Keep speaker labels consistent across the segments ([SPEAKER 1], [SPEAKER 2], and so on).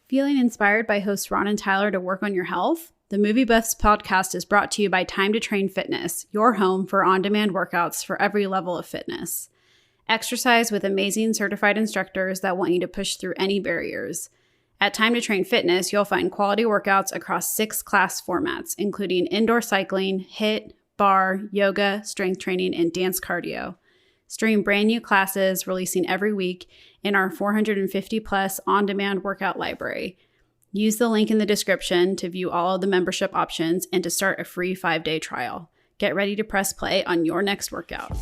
[SPEAKER 1] Feeling inspired by hosts Ron and Tyler to work on your health? The MovieBuffs podcast is brought to you by Time to Train Fitness, your home for on-demand workouts for every level of fitness. Exercise with amazing certified instructors that want you to push through any barriers. At Time to Train Fitness, you'll find quality workouts across 6 class formats, including indoor cycling, HIIT, bar, yoga, strength training, and dance cardio. Stream brand new classes releasing every week in our 450 plus on-demand workout library. Use the link in the description to view all of the membership options and to start a free 5-day trial. Get ready to press play on your next workout.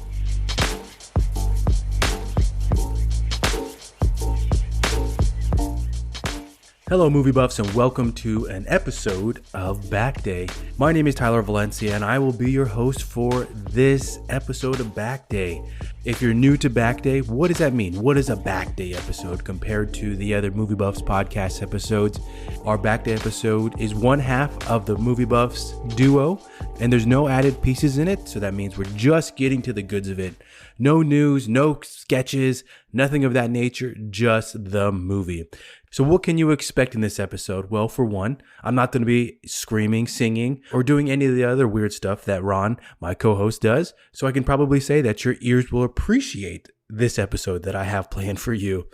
[SPEAKER 2] Hello, movie buffs, and welcome to an episode of Back Day. My name is Tyler Valencia, and I will be your host for this episode of Back Day. If you're new to Back Day, what does that mean? What is a Back Day episode compared to the other Movie Buffs podcast episodes? Our Back Day episode is one half of the Movie Buffs duo, and there's no added pieces in it, so that means we're just getting to the goods of it. No news, no sketches, nothing of that nature, just the movie. So what can you expect in this episode? Well, for one, I'm not going to be screaming, singing, or doing any of the other weird stuff that Ron, my co-host, does. So I can probably say that your ears will appreciate this episode that I have planned for you.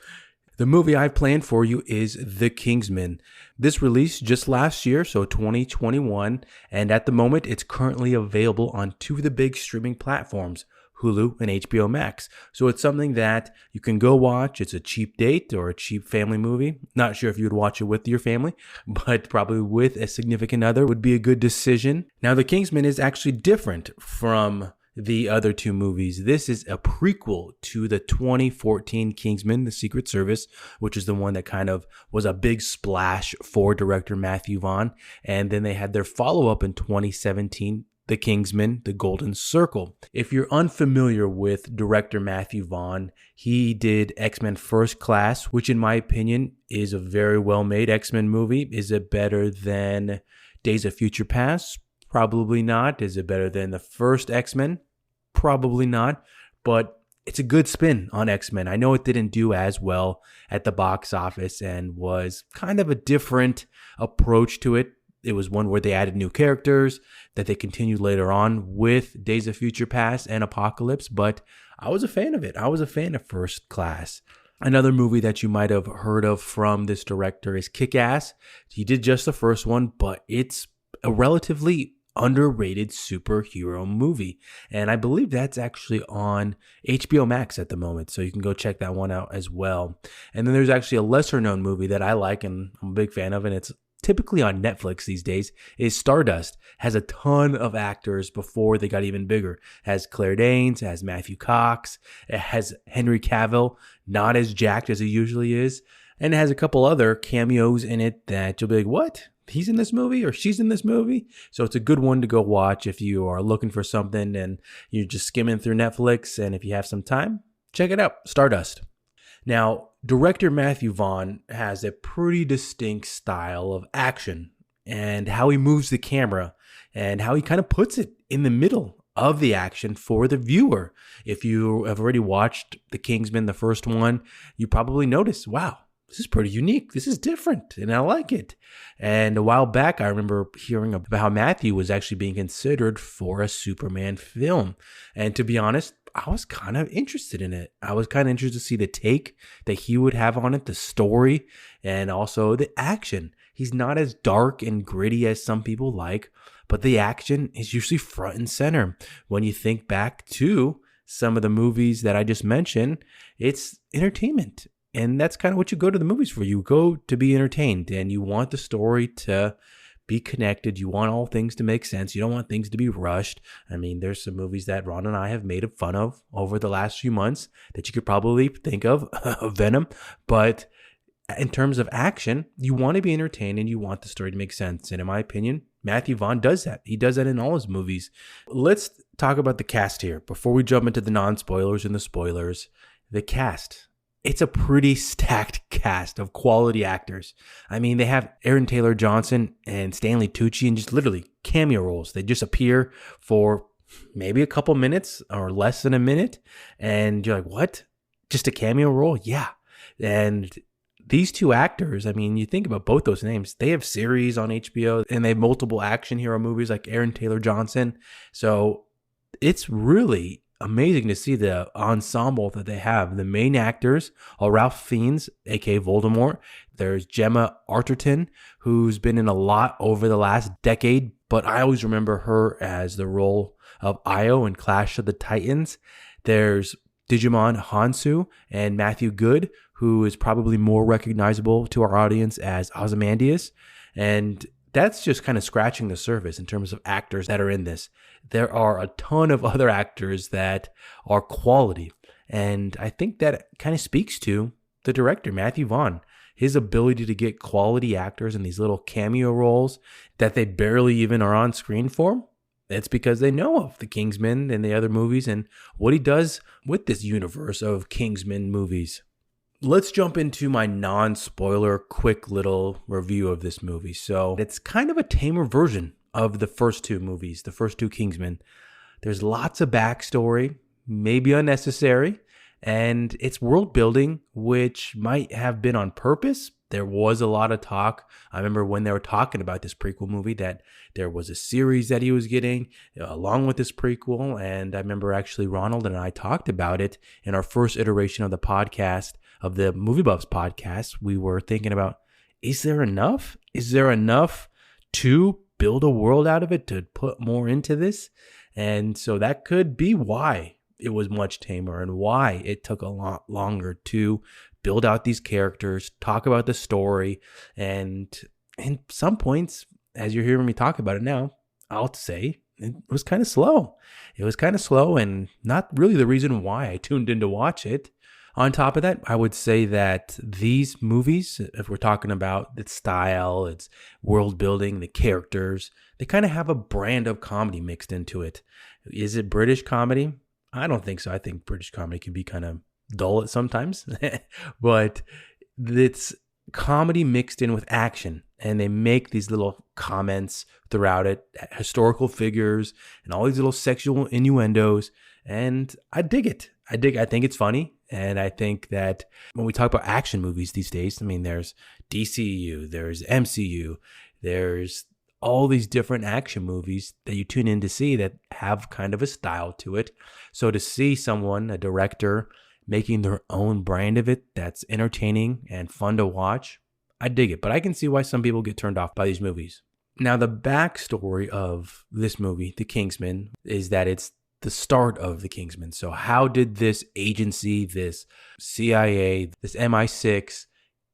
[SPEAKER 2] The movie I've planned for you is The Kingsman. This released just last year, so 2021, and at the moment, it's currently available on 2 of the big streaming platforms, Hulu and HBO Max. So it's something that you can go watch. It's a cheap date or a cheap family movie. Not sure if you would watch it with your family, but probably with a significant other would be a good decision. Now, The Kingsman is actually different from the other 2 movies. This is a prequel to the 2014 Kingsman, The Secret Service, which is the one that kind of was a big splash for director Matthew Vaughn. And then they had their follow-up in 2017, The Kingsman, The Golden Circle. If you're unfamiliar with director Matthew Vaughn, he did X-Men First Class, which in my opinion is a very well-made X-Men movie. Is it better than Days of Future Past? Probably not. Is it better than the first X-Men? Probably not. But it's a good spin on X-Men. I know it didn't do as well at the box office and was kind of a different approach to it. It was one where they added new characters that they continued later on with Days of Future Past and Apocalypse, but I was a fan of it. I was a fan of First Class. Another movie that you might have heard of from this director is Kick-Ass. He did just the first one, but it's a relatively underrated superhero movie, and I believe that's actually on HBO Max at the moment, so you can go check that one out as well. And then there's actually a lesser known movie that I like and I'm a big fan of, and it's typically on Netflix these days, is Stardust. Has a ton of actors before they got even bigger. Has Claire Danes, has Matthew Cox, it has Henry Cavill, not as jacked as he usually is, and it has a couple other cameos in it that you'll be like, what? He's in this movie or she's in this movie? So it's a good one to go watch if you are looking for something and you're just skimming through Netflix, and if you have some time, check it out, Stardust. Now, director Matthew Vaughn has a pretty distinct style of action and how he moves the camera and how he kind of puts it in the middle of the action for the viewer. If you have already watched The Kingsman, the first one, you probably notice, wow, this is pretty unique. This is different, and I like it. And a while back, I remember hearing about how Matthew was actually being considered for a Superman film. And to be honest, I was kind of interested in it. I was kind of interested to see the take that he would have on it, the story, and also the action. He's not as dark and gritty as some people like, but the action is usually front and center. When you think back to some of the movies that I just mentioned, it's entertainment. And that's kind of what you go to the movies for. You go to be entertained, and you want the story to be connected. You want all things to make sense. You don't want things to be rushed. I mean, there's some movies that Ron and I have made fun of over the last few months that you could probably think of, Venom. But in terms of action, you want to be entertained and you want the story to make sense. And in my opinion, Matthew Vaughn does that. He does that in all his movies. Let's talk about the cast here before we jump into the non-spoilers and the spoilers. The cast. It's a pretty stacked cast of quality actors. I mean, they have Aaron Taylor Johnson and Stanley Tucci in just literally cameo roles. They just appear for maybe a couple minutes or less than a minute. And you're like, what? Just a cameo role? Yeah. And these two actors, I mean, you think about both those names, they have series on HBO and they have multiple action hero movies like Aaron Taylor Johnson. So it's really amazing to see the ensemble that they have. The main actors are Ralph Fiennes, aka Voldemort. There's Gemma Arterton, who's been in a lot over the last decade, but I always remember her as the role of Io in Clash of the Titans. There's Digimon Hansu and Matthew Good, who is probably more recognizable to our audience as Ozymandias. And that's just kind of scratching the surface in terms of actors that are in this. There are a ton of other actors that are quality. And I think that kind of speaks to the director, Matthew Vaughn. His ability to get quality actors in these little cameo roles that they barely even are on screen for. It's because they know of the Kingsman and the other movies and what he does with this universe of Kingsman movies. Let's jump into my non-spoiler quick little review of this movie. So it's kind of a tamer version of the first two movies, the first two Kingsman. There's lots of backstory, maybe unnecessary, and it's world building, which might have been on purpose. There was a lot of talk. I remember when they were talking about this prequel movie that there was a series that he was getting along with this prequel. And I remember actually Ronald and I talked about it in our first iteration of the podcast, of the MovieBuffs podcast. We were thinking about, is there enough? Is there enough to build a world out of it, to put more into this? And so that could be why it was much tamer and why it took a lot longer to build out these characters, talk about the story. And in some points, as you're hearing me talk about it now, I'll say it was kind of slow. It was kind of slow and not really the reason why I tuned in to watch it. On top of that, I would say that these movies, if we're talking about its style, its world building, the characters, they kind of have a brand of comedy mixed into it. Is it British comedy? I don't think so. I think British comedy can be kind of dull at sometimes, but it's comedy mixed in with action. And they make these little comments throughout it, historical figures and all these little sexual innuendos. And I dig it. I think it's funny. And I think that when we talk about action movies these days, I mean, there's DCU, there's MCU, there's all these different action movies that you tune in to see that have kind of a style to it. So to see someone, a director, making their own brand of it that's entertaining and fun to watch, I dig it. But I can see why some people get turned off by these movies. Now, the backstory of this movie, The Kingsman, is that it's the start of the Kingsman. So how did this agency, this CIA, this MI6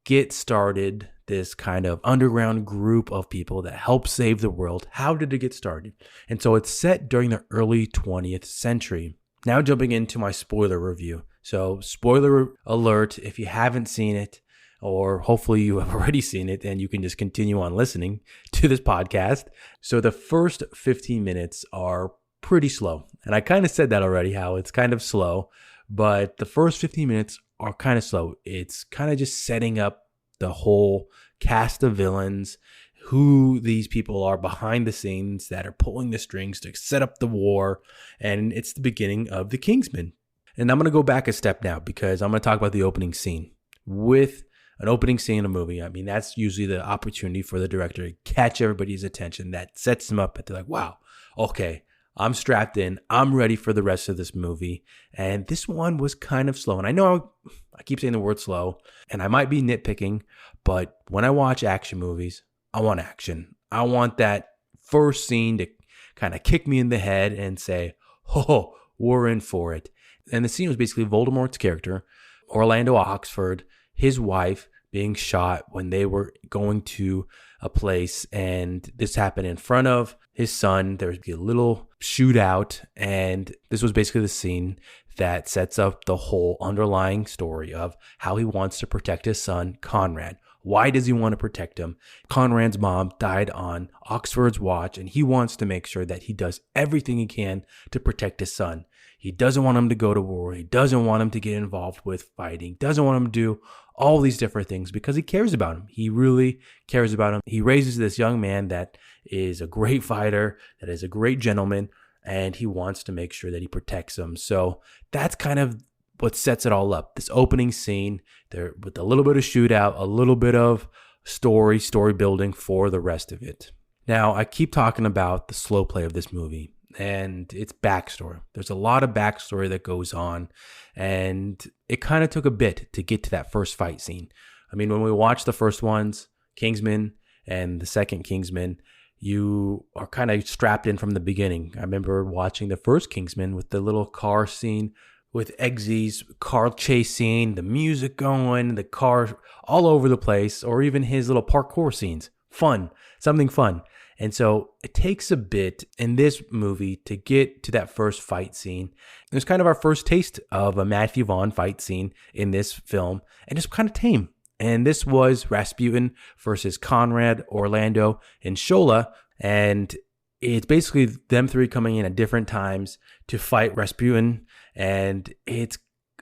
[SPEAKER 2] get started, this kind of underground group of people that help save the world? How did it get started? And so it's set during the early 20th century. Now jumping into my spoiler review. So spoiler alert, if you haven't seen it, or hopefully you have already seen it and you can just continue on listening to this podcast. So the first 15 minutes are pretty slow. And I kind of said that already, how it's kind of slow, but the first 15 minutes are kind of slow. It's kind of just setting up the whole cast of villains, who these people are behind the scenes that are pulling the strings to set up the war. And it's the beginning of the Kingsman. And I'm going to go back a step now because I'm going to talk about the opening scene. With an opening scene in a movie, I mean, that's usually the opportunity for the director to catch everybody's attention. That sets them up. They're like, wow, okay, I'm strapped in. I'm ready for the rest of this movie. And this one was kind of slow. And I know I keep saying the word slow, and I might be nitpicking, but when I watch action movies, I want action. I want that first scene to kind of kick me in the head and say, oh, we're in for it. And the scene was basically Voldemort's character, Orlando Oxford, his wife being shot when they were going to a place, and this happened in front of his son. There would be a little shootout, and this was basically the scene that sets up the whole underlying story of how he wants to protect his son, Conrad. Why does he want to protect him? Conrad's mom died on Oxford's watch, and he wants to make sure that he does everything he can to protect his son. He doesn't want him to go to war. He doesn't want him to get involved with fighting. Doesn't want him to do all these different things because he cares about him. He really cares about him. He raises this young man that is a great fighter, that is a great gentleman, and he wants to make sure that he protects him. So that's kind of what sets it all up. This opening scene there with a little bit of shootout, a little bit of story building for the rest of it. Now, I keep talking about the slow play of this movie and its backstory. There's a lot of backstory that goes on, and it kind of took a bit to get to that first fight scene. I mean, when we watched the first ones, Kingsman and the second Kingsman, you are kind of strapped in from the beginning. I remember watching the first Kingsman with the little car scene with Eggsy's car chase scene, the music going, the car all over the place, or even his little parkour scenes. Fun, something fun. And so it takes a bit in this movie to get to that first fight scene. It was kind of our first taste of a Matthew Vaughn fight scene in this film, and it's kind of tame. And this was Rasputin versus Conrad, Orlando, and Shola. And it's basically them three coming in at different times to fight Rasputin. And it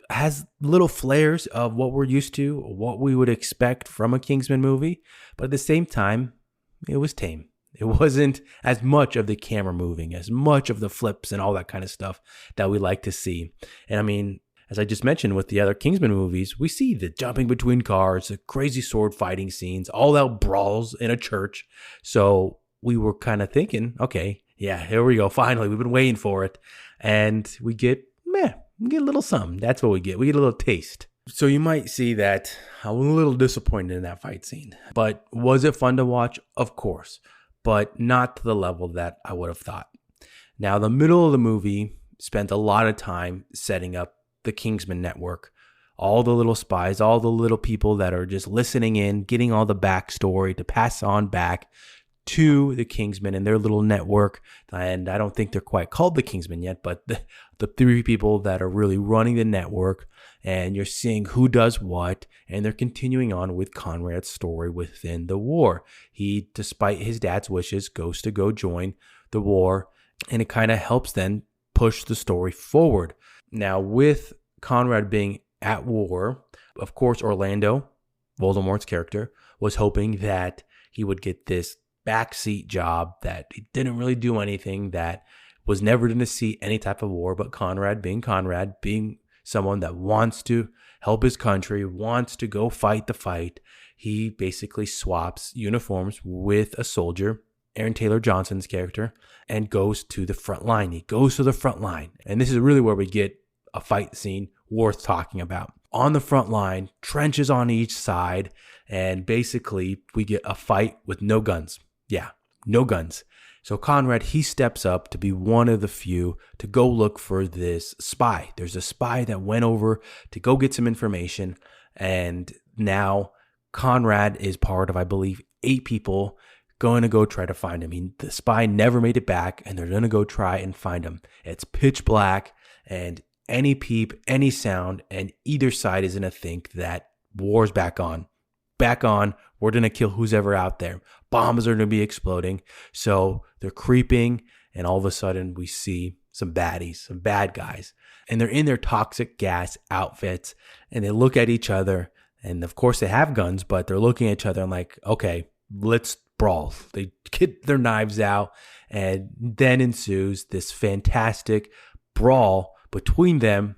[SPEAKER 2] has little flares of what we're used to, what we would expect from a Kingsman movie. But at the same time, it was tame. It wasn't as much of the camera moving, as much of the flips and all that kind of stuff that we like to see. And I mean, as I just mentioned with the other Kingsman movies, we see the jumping between cars, the crazy sword fighting scenes, all out brawls in a church. So we were kind of thinking, okay, yeah, here we go. Finally, we've been waiting for it. And we get a little something. That's what we get. We get a little taste. So you might see that I was a little disappointed in that fight scene. But was it fun to watch? Of course. But not to the level that I would have thought. Now, the middle of the movie spent a lot of time setting up the Kingsman network, all the little spies, all the little people that are just listening in, getting all the backstory to pass on back to the Kingsmen and their little network. And I don't think they're quite called the Kingsmen yet, but the three people that are really running the network. And you're seeing who does what, and they're continuing on with Conrad's story within the war. He, despite his dad's wishes, goes to go join the war, and it kind of helps then push the story forward. Now, with Conrad being at war, of course, Orlando, Voldemort's character, was hoping that he would get this backseat job, that he didn't really do anything, that was never going to see any type of war. But Conrad, being someone that wants to help his country, wants to go fight the fight, he basically swaps uniforms with a soldier, Aaron Taylor Johnson's character, and goes to the front line. He goes to the front line. And this is really where we get a fight scene worth talking about. On the front line, trenches on each side, and basically we get a fight with no guns. Yeah, no guns. So Conrad, he steps up to be one of the few to go look for this spy. There's a spy that went over to go get some information, and now Conrad is part of, I believe, 8 people going to go try to find him. The spy never made it back, and they're going to go try and find him. It's pitch black, and any peep, any sound, and either side is going to think that war's back on. Back on, we're going to kill who's ever out there. Bombs are going to be exploding. So they're creeping, and all of a sudden we see some baddies, some bad guys. And they're in their toxic gas outfits, and they look at each other. And of course they have guns, but they're looking at each other and like, okay, let's brawl. They get their knives out, and then ensues this fantastic brawl between them.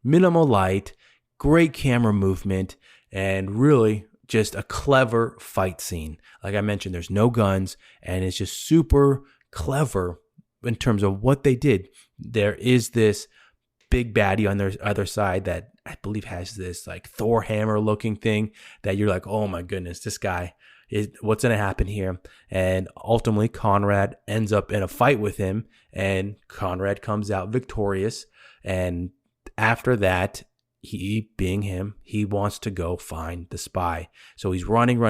[SPEAKER 2] Minimal light, great camera movement, and really just a clever fight scene. Like I mentioned, there's no guns, and it's just super clever in terms of what they did. There is this big baddie on their other side that I believe has this like Thor hammer looking thing that you're like, oh my goodness, this guy is, what's going to happen here? And ultimately Conrad ends up in a fight with him, and Conrad comes out victorious. And after that, he, being him, he wants to go find the spy. So he's running,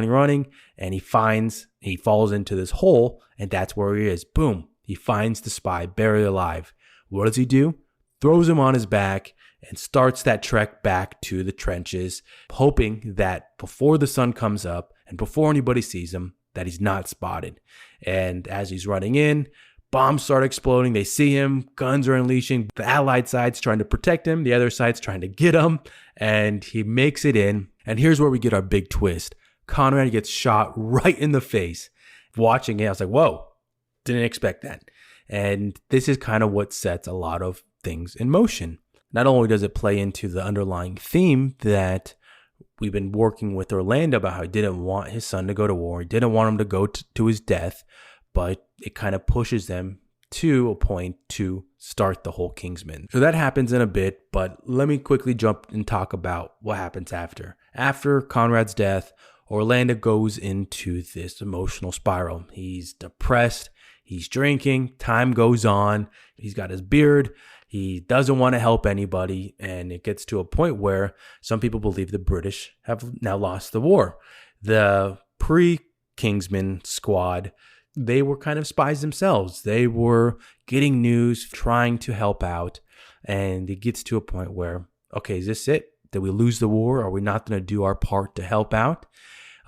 [SPEAKER 2] and he falls into this hole, and that's where he is. Boom. He finds the spy buried alive. What does he do? Throws him on his back and starts that trek back to the trenches, hoping that before the sun comes up and before anybody sees him, that he's not spotted. And as he's running in, bombs start exploding. They see him. Guns are unleashing. The Allied side's trying to protect him. The other side's trying to get him. And he makes it in. And here's where we get our big twist. Conrad gets shot right in the face. Watching it, I was like, whoa, didn't expect that. And this is kind of what sets a lot of things in motion. Not only does it play into the underlying theme that we've been working with Orlando about how he didn't want his son to go to war, he didn't want him to go to his death, but it kind of pushes them to a point to start the whole Kingsman. So that happens in a bit, but let me quickly jump and talk about what happens after. After Conrad's death, Orlando goes into this emotional spiral. He's depressed, he's drinking, time goes on, he's got his beard, he doesn't want to help anybody, and it gets to a point where some people believe the British have now lost the war. The pre-Kingsman squad, they were kind of spies themselves. They were getting news, trying to help out, and it gets to a point where, okay, is this it? Did we lose the war? Are we not going to do our part to help out?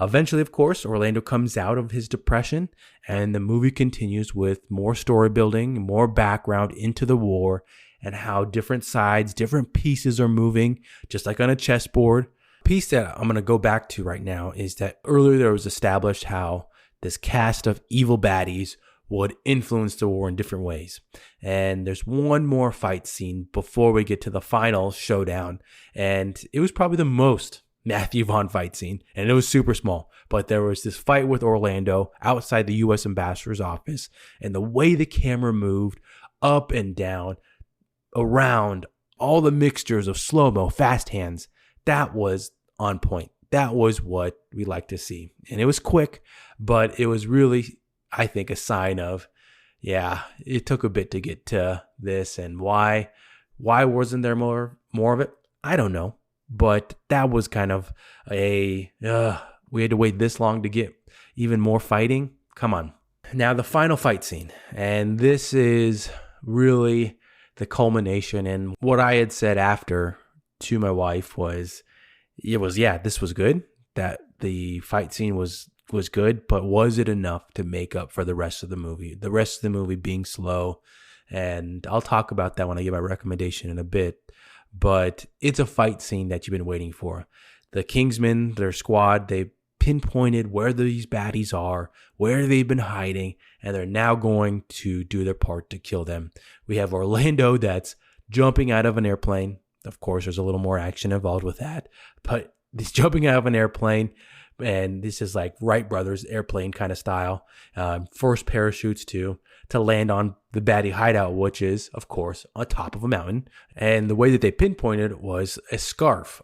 [SPEAKER 2] Eventually, of course, Orlando comes out of his depression, and the movie continues with more story building, more background into the war, and how different sides, different pieces are moving, just like on a chessboard. Piece that I'm going to go back to right now is that earlier there was established how this cast of evil baddies would influence the war in different ways. And there's one more fight scene before we get to the final showdown, and it was probably the most Matthew Vaughn fight scene, and it was super small, but there was this fight with Orlando outside the U.S. ambassador's office, and the way the camera moved up and down, around, all the mixtures of slow-mo, fast hands, that was on point. That was what we like to see. And it was quick, but it was really, I think, a sign of, yeah, it took a bit to get to this, and why wasn't there more of it? I don't know. But that was kind of we had to wait this long to get even more fighting. Come on. Now the final fight scene. And this is really the culmination. And what I had said after to my wife was, this was good. That the fight scene was good, but was it enough to make up for the rest of the movie? The rest of the movie being slow. And I'll talk about that when I give my recommendation in a bit. But it's a fight scene that you've been waiting for. The Kingsmen, their squad, they pinpointed where these baddies are, where they've been hiding, and they're now going to do their part to kill them. We have Orlando that's jumping out of an airplane. Of course, there's a little more action involved with that, but he's jumping out of an airplane, and this is like Wright Brothers airplane kind of style. First parachutes too, to land on the baddie hideout, which is, of course, on top of a mountain. And the way that they pinpointed was a scarf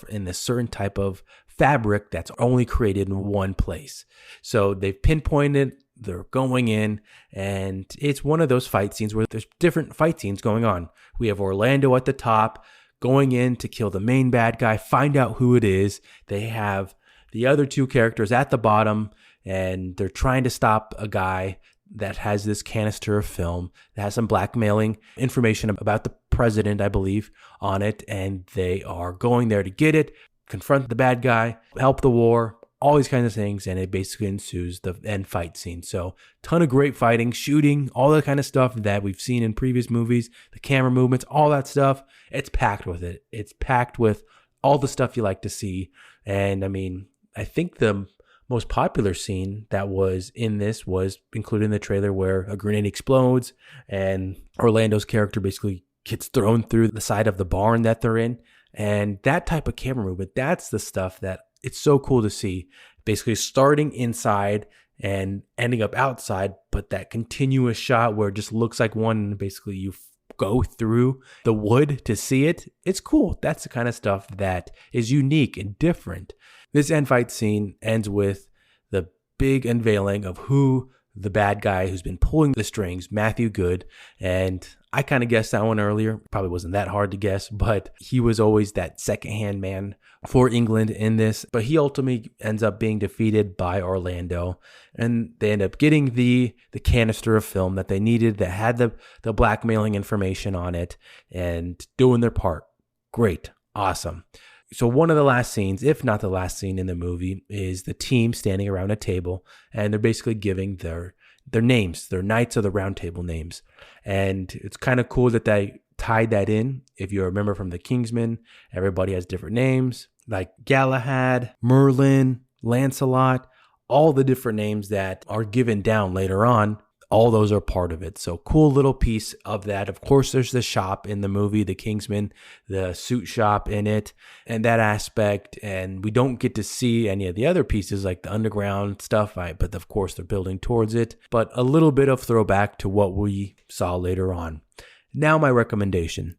[SPEAKER 2] in a certain type of fabric that's only created in one place. So they've pinpointed, they're going in, and it's one of those fight scenes where there's different fight scenes going on. We have Orlando at the top going in to kill the main bad guy, find out who it is. They have the other two characters at the bottom, and they're trying to stop a guy that has this canister of film that has some blackmailing information about the president, I believe, on it. And they are going there to get it, confront the bad guy, help the war, all these kinds of things. And it basically ensues the end fight scene. So ton of great fighting, shooting, all the kind of stuff that we've seen in previous movies, the camera movements, all that stuff. It's packed with it. It's packed with all the stuff you like to see. And I mean, I think the most popular scene that was in this was included in the trailer where a grenade explodes and Orlando's character basically gets thrown through the side of the barn that they're in. And that type of camera movement, that's the stuff that it's so cool to see. Basically starting inside and ending up outside, but that continuous shot where it just looks like one, basically you go through the wood to see it. It's cool. That's the kind of stuff that is unique and different. This end fight scene ends with the big unveiling of who the bad guy who's been pulling the strings, Matthew Good. And I kind of guessed that one earlier. Probably wasn't that hard to guess, but he was always that second-hand man for England in this. But he ultimately ends up being defeated by Orlando. And they end up getting the canister of film that they needed that had the blackmailing information on it and doing their part. Great. Awesome. So one of the last scenes, if not the last scene in the movie, is the team standing around a table, and they're basically giving their names, their Knights of the Round Table names. And it's kind of cool that they tied that in. If you remember from the Kingsman, everybody has different names, like Galahad, Merlin, Lancelot, all the different names that are given down later on all those are part of it. So cool little piece of that. Of course, there's the shop in the movie, the Kingsman, the suit shop in it, and that aspect. And we don't get to see any of the other pieces like the underground stuff, but of course they're building towards it. But a little bit of throwback to what we saw later on. Now my recommendation.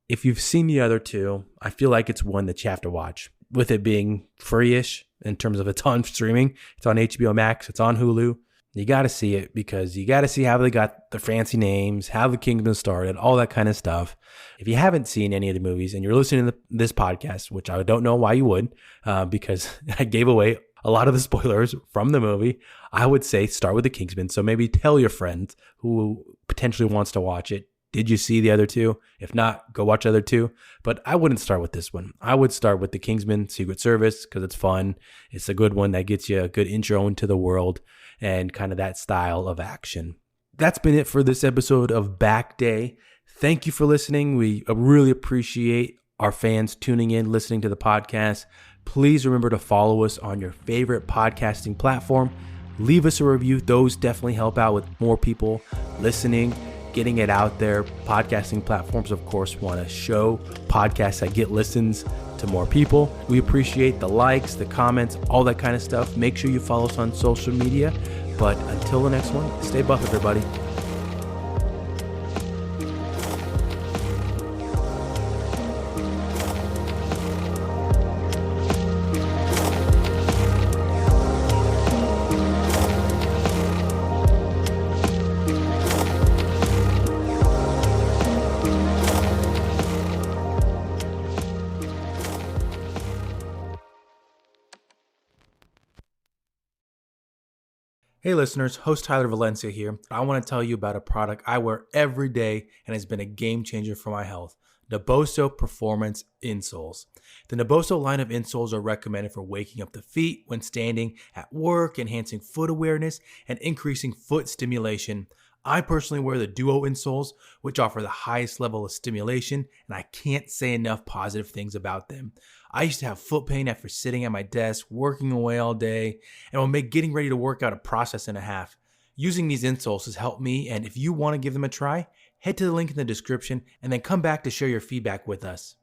[SPEAKER 2] If you've seen the other two, I feel like it's one that you have to watch. With it being free-ish in terms of it's on streaming. It's on HBO Max. It's on Hulu. You got to see it because you got to see how they got the fancy names, how the Kingsman started, all that kind of stuff. If you haven't seen any of the movies and you're listening to this podcast, which I don't know why you would, because I gave away a lot of the spoilers from the movie, I would say start with the Kingsman. So maybe tell your friend who potentially wants to watch it. Did you see the other two? If not, go watch the other two. But I wouldn't start with this one. I would start with the Kingsman Secret Service because it's fun. It's a good one that gets you a good intro into the world and kind of that style of action. That's been it for this episode of Back Day. Thank you for listening. We really appreciate our fans tuning in, listening to the podcast. Please remember to follow us on your favorite podcasting platform. Leave us a review. Those definitely help out with more people listening, getting it out there. Podcasting platforms, of course, want to show podcasts that get listens to more people. We appreciate the likes, the comments, all that kind of stuff. Make sure you follow us on social media. But until the next one, stay buff, everybody. Hey listeners, host Tyler Valencia here. I want to tell you about a product I wear every day and has been a game changer for my health. Naboso Performance Insoles. The Naboso line of insoles are recommended for waking up the feet when standing at work, enhancing foot awareness, and increasing foot stimulation. I personally wear the Duo insoles, which offer the highest level of stimulation, and I can't say enough positive things about them. I used to have foot pain after sitting at my desk, working away all day, and will make getting ready to work out a process and a half. Using these insoles has helped me, and if you want to give them a try, head to the link in the description and then come back to share your feedback with us.